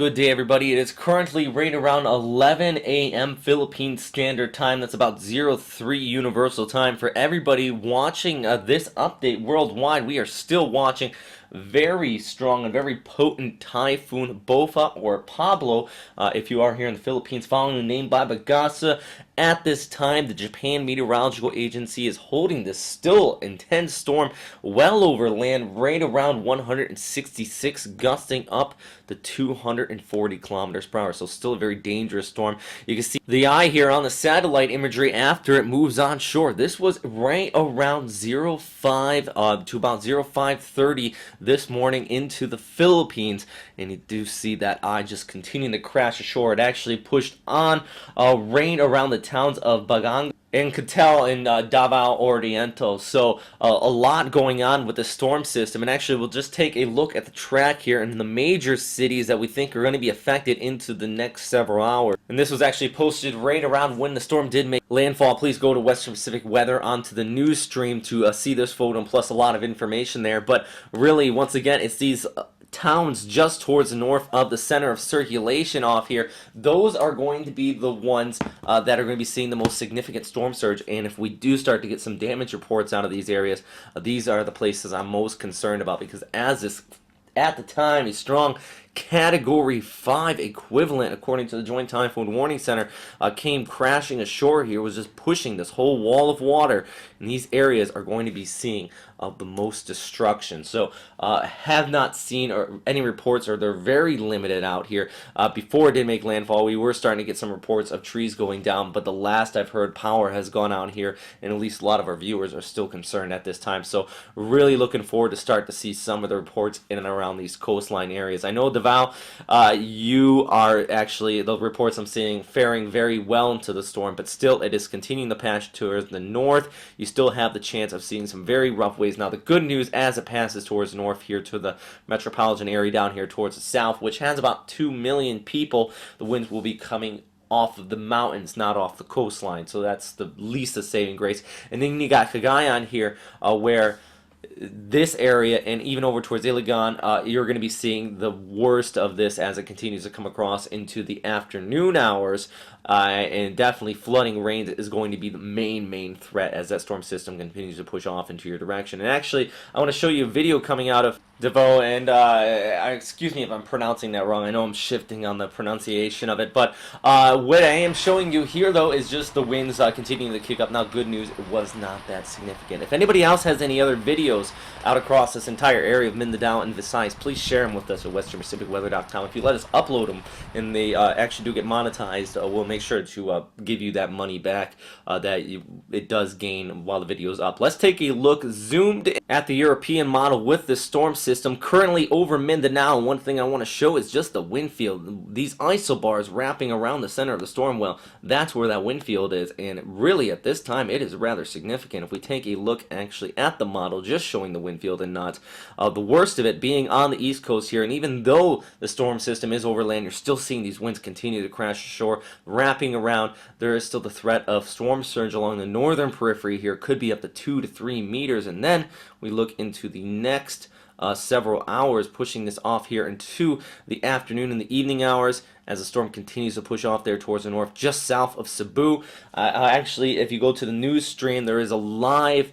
Good day, everybody. It is currently right around 11 a.m. Philippine Standard Time. That's about 03 Universal Time. For everybody watching this update worldwide, we are still watching very strong and very potent Typhoon Bopha or Pablo, if you are here in the Philippines, following the name by Bagasa. At this time, the Japan Meteorological Agency is holding this still intense storm well over land, right around 166, gusting up to 240 kilometers per hour. So still a very dangerous storm. You can see the eye here on the satellite imagery after it moves on shore. This was right around 05 to about 0530 this morning into the Philippines, and you do see that eye just continuing to crash ashore. It actually pushed on rain around the towns of Baganga and Cateel in Davao Oriental. So a lot going on with the storm system, and actually we'll just take a look at the track here and the major cities that we think are going to be affected into the next several hours. And this was actually posted right around when the storm did make landfall. Please go to Western Pacific Weather onto the news stream to see this photo and plus a lot of information there. But really, once again, it's these towns just towards the north of the center of circulation off here. Those are going to be the ones that are going to be seeing the most significant storm surge, and if we do start to get some damage reports out of these areas, these are the places I'm most concerned about, because as this at the time a strong Category 5 equivalent, according to the Joint Typhoon Warning Center, came crashing ashore here, was just pushing this whole wall of water, and these areas are going to be seeing the most destruction. So have not seen any reports, or they're very limited out here. Before it did make landfall, we were starting to get some reports of trees going down, but the last I've heard, power has gone out here, and at least a lot of our viewers are still concerned at this time. So really looking forward to start to see some of the reports in and around these coastline areas. I know Davao, you are actually, the reports I'm seeing, faring very well into the storm, but still it is continuing to pass towards the north. You still have the chance of seeing some very rough waves. Now the good news, as it passes towards the north here to the metropolitan area down here towards the south, which has about 2 million people, the winds will be coming off of the mountains, not off the coastline. So that's the least of saving grace. And then you got Cagayan here, where this area and even over towards Iligan, you're going to be seeing the worst of this as it continues to come across into the afternoon hours, and definitely flooding rains is going to be the main threat as that storm system continues to push off into your direction. And actually, I want to show you a video coming out of Davao, and excuse me if I'm pronouncing that wrong. I know I'm shifting on the pronunciation of it, but what I am showing you here, though, is just the winds continuing to kick up. Now, good news, it was not that significant. If anybody else has any other videos out across this entire area of Mindanao and Visayas, please share them with us at westernpacificweather.com. If you let us upload them and they actually do get monetized, we'll make sure to give you that money back that it does gain while the video is up. Let's take a look zoomed at the European model with the storm system currently over Mindanao. One thing I want to show is just the wind field. These isobars wrapping around the center of the storm, well, that's where that wind field is, and really at this time it is rather significant. If we take a look actually at the model just showing the wind field and not the worst of it being on the east coast here, and even though the storm system is over land, you're still seeing these winds continue to crash ashore, wrapping around. There is still the threat of storm surge along the northern periphery here, could be up to 2 to 3 meters, and then we look into the next several hours, pushing this off here into the afternoon and the evening hours as the storm continues to push off there towards the north, just south of Cebu. Actually, if you go to the news stream, there is a live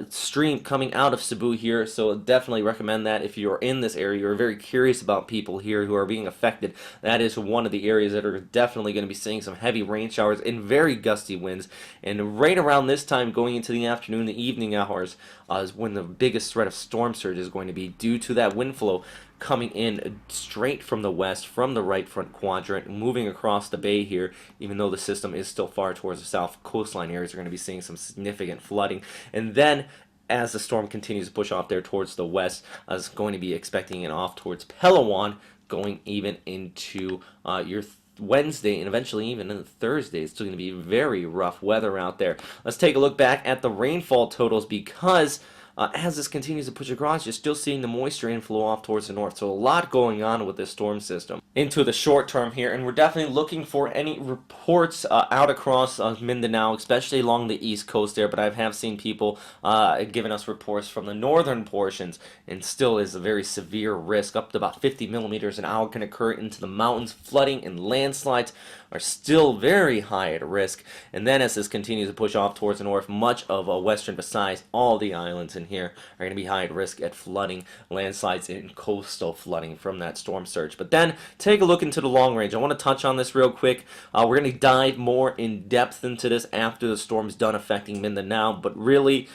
stream coming out of Cebu here, so definitely recommend that if you're in this area, you're very curious about people here who are being affected. That is one of the areas that are definitely going to be seeing some heavy rain showers and very gusty winds. And right around this time, going into the afternoon, the evening hours, is when the biggest threat of storm surge is going to be, due to that wind flow coming in straight from the west, from the right front quadrant, moving across the bay here. Even though the system is still far towards the south, coastline areas are going to be seeing some significant flooding. And then as the storm continues to push off there towards the west, I was going to be expecting it off towards Palawan, going even into your Wednesday and eventually even into Thursday. It's still going to be very rough weather out there. Let's take a look back at the rainfall totals, because as this continues to push across, you're still seeing the moisture inflow off towards the north. So a lot going on with this storm system. into the short term here, and we're definitely looking for any reports out across Mindanao, especially along the east coast there. But I have seen people giving us reports from the northern portions, and still is a very severe risk. Up to about 50 millimeters an hour can occur into the mountains. Flooding and landslides are still very high at risk. And then as this continues to push off towards the north, much of western, besides all the islands in here, are going to be high at risk at flooding, landslides, and coastal flooding from that storm surge. But then take a look into the long range. I want to touch on this real quick. We're going to dive more in depth into this after the storm's done affecting Mindanao, but really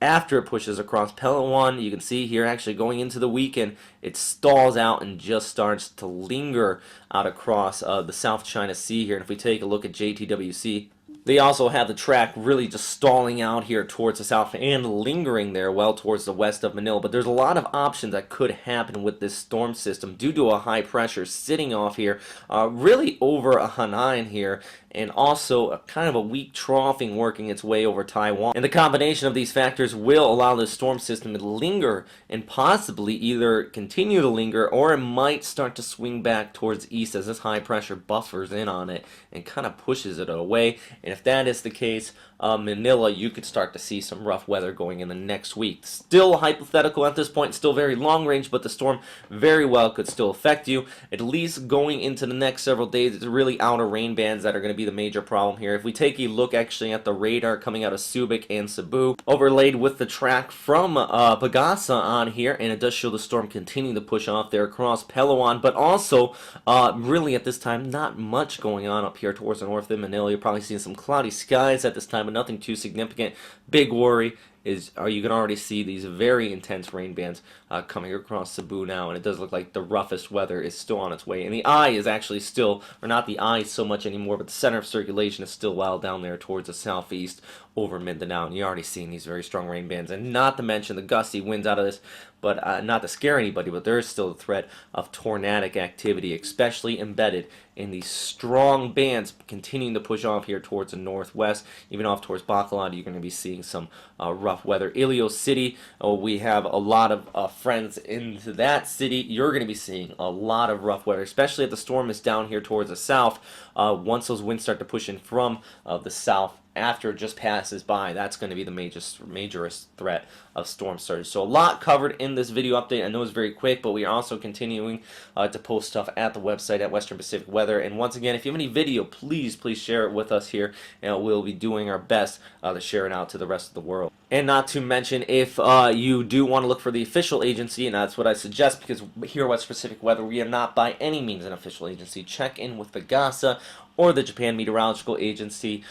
after it pushes across Palawan, you can see here actually going into the weekend, it stalls out and just starts to linger out across the South China Sea here. And if we take a look at JTWC, they also have the track really just stalling out here towards the south and lingering there well towards the west of Manila. But there's a lot of options that could happen with this storm system due to a high pressure sitting off here, really over Hanayan here, and also a kind of a weak troughing working its way over Taiwan. And the combination of these factors will allow this storm system to linger and possibly either continue to linger, or it might start to swing back towards east as this high pressure buffers in on it and kind of pushes it away. And if that is the case, Manila, you could start to see some rough weather going in the next week. Still hypothetical at this point, still very long range, but the storm very well could still affect you. At least going into the next several days, it's really outer rain bands that are going to be the major problem here. If we take a look actually at the radar coming out of Subic and Cebu, overlaid with the track from Pagasa on here, and it does show the storm continuing to push off there across Palawan, but also really at this time, not much going on up here towards the north of Manila. You're probably seeing some cloudy skies at this time, but nothing too significant. Big worry is you can already see these very intense rain bands coming across Cebu now, and it does look like the roughest weather is still on its way. And the eye is actually still, or not the eye so much anymore, but the center of circulation is still well down there towards the southeast over Mindanao, and you're already seeing these very strong rain bands. And not to mention the gusty winds out of this, but not to scare anybody, but there is still a threat of tornadic activity, especially embedded in these strong bands continuing to push off here towards the northwest, even off towards Bacolod. You're going to be seeing some rough weather. Iligan City, we have a lot of friends into that city. You're going to be seeing a lot of rough weather, especially if the storm is down here towards the south. Once those winds start to push in from the south, after it just passes by, that's going to be the majorest threat of storm surge. So a lot covered in this video update. I know it's very quick, but we are also continuing to post stuff at the website at Western Pacific Weather. And once again, if you have any video, please share it with us here, and we'll be doing our best to share it out to the rest of the world. And not to mention, if you do want to look for the official agency, and that's what I suggest, because here at West Pacific Weather, we are not by any means an official agency. Check in with Pagasa or the Japan Meteorological Agency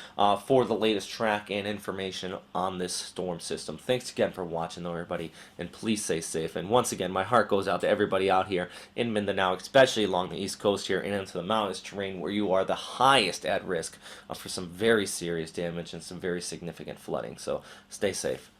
for the latest track and information on this storm system. Thanks again for watching, though, everybody, and please stay safe. And once again, my heart goes out to everybody out here in Mindanao, especially along the east coast here and into the mountainous terrain where you are the highest at risk for some very serious damage and some very significant flooding. So stay safe.